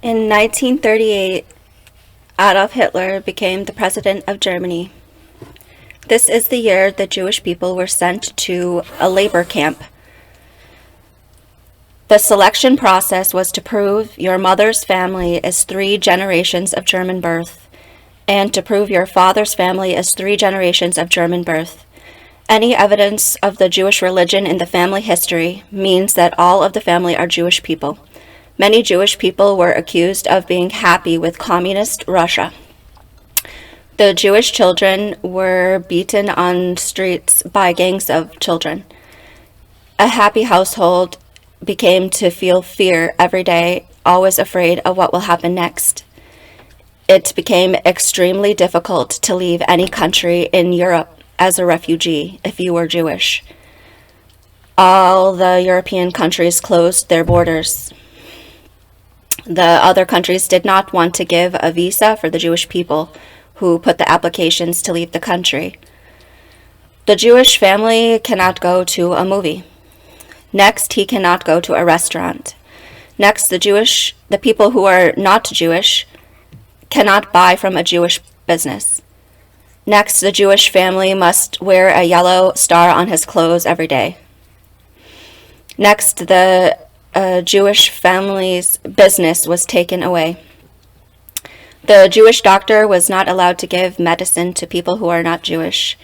In 1938, Adolf Hitler became the president of Germany. This is the year the Jewish people were sent to a labor camp. The selection process was to prove your mother's family is 3 generations of German birth, and to prove your father's family is 3 generations of German birth. Any evidence of the Jewish religion in the family history means that all of the family are Jewish people. Many Jewish people were accused of being happy with communist Russia. The Jewish children were beaten on streets by gangs of children. A happy household became to feel fear every day, always afraid of what will happen next. It became extremely difficult to leave any country in Europe as a refugee if you were Jewish. All the European countries closed their borders. The other countries did not want to give a visa for the Jewish people who put the applications to leave the country. The Jewish family cannot go to a movie. Next, he cannot go to a restaurant. Next, the people who are not Jewish cannot buy from a Jewish business. Next, the Jewish family must wear a yellow star on his clothes every day. Next, the Jewish family's business was taken away. The Jewish doctor was not allowed to give medicine to people who are not Jewish.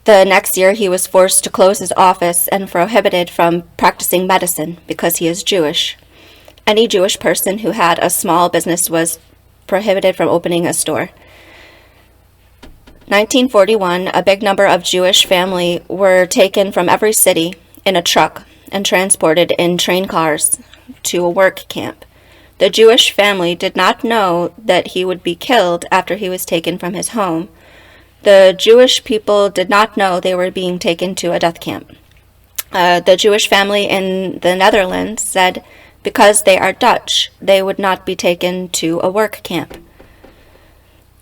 The next year, he was forced to close his office and prohibited from practicing medicine because he is Jewish. Any Jewish person who had a small business was prohibited from opening a store. 1941, a big number of Jewish families were taken from every city in a truck and transported in train cars to a work camp. The Jewish family did not know that he would be killed after he was taken from his home. The Jewish people did not know they were being taken to a death camp. The Jewish family in the Netherlands said because they are Dutch, they would not be taken to a work camp.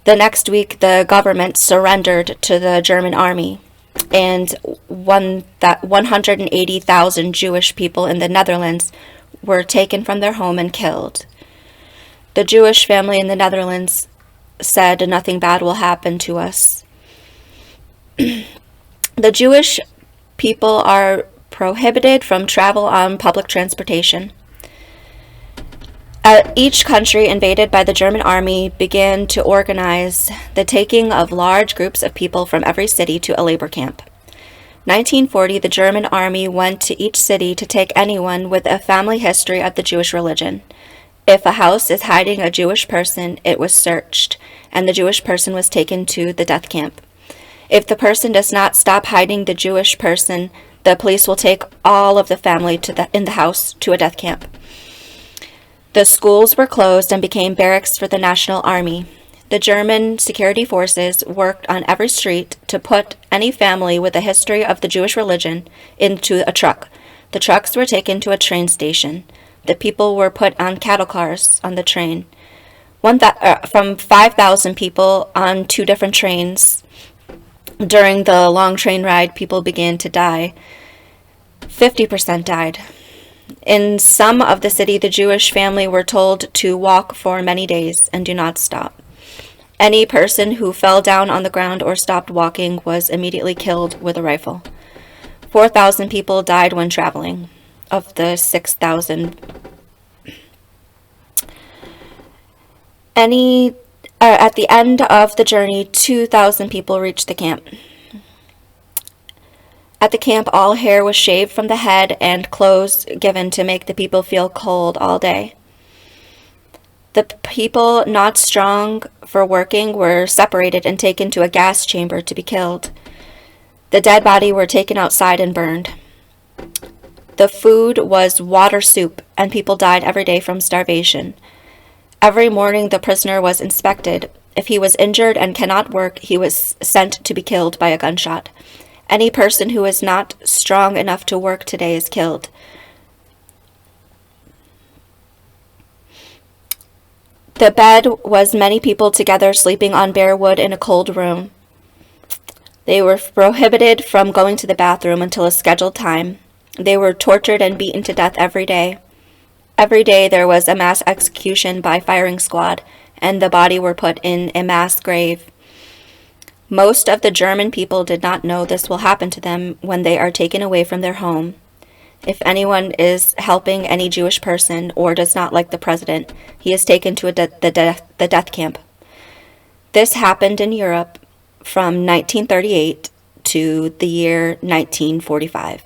The next week, the government surrendered to the German army, and 180,000 Jewish people in the Netherlands were taken from their home and killed. The Jewish family in the Netherlands said nothing bad will happen to us. The Jewish people are prohibited from travel on public transportation. Each country invaded by the German army began to organize the taking of large groups of people from every city to a labor camp. 1940, the German army went to each city to take anyone with a family history of the Jewish religion. If a house is hiding a Jewish person, it was searched, and the Jewish person was taken to the death camp. If the person does not stop hiding the Jewish person, the police will take all of the family in the house to a death camp. The schools were closed and became barracks for the National Army. The German security forces worked on every street to put any family with a history of the Jewish religion into a truck. The trucks were taken to a train station. The people were put on cattle cars on the train. From 5,000 people on 2 different trains. During the long train ride, people began to die. 50% died. In some of the city, the Jewish family were told to walk for many days and do not stop. Any person who fell down on the ground or stopped walking was immediately killed with a rifle. 4,000 people died when traveling, of the 6,000. At the end of the journey, 2,000 people reached the camp. At the camp, all hair was shaved from the head and clothes given to make the people feel cold all day. The people not strong for working were separated and taken to a gas chamber to be killed. The dead body were taken outside and burned. The food was water soup, and people died every day from starvation. Every morning the prisoner was inspected. If he was injured and cannot work, he was sent to be killed by a gunshot. Any person who is not strong enough to work today is killed. The bed was many people together sleeping on bare wood in a cold room. They were prohibited from going to the bathroom until a scheduled time. They were tortured and beaten to death every day. Every day there was a mass execution by firing squad, and the body were put in a mass grave. Most of the German people did not know this will happen to them when they are taken away from their home. If anyone is helping any Jewish person or does not like the president, he is taken to the death camp. This happened in Europe from 1938 to the year 1945.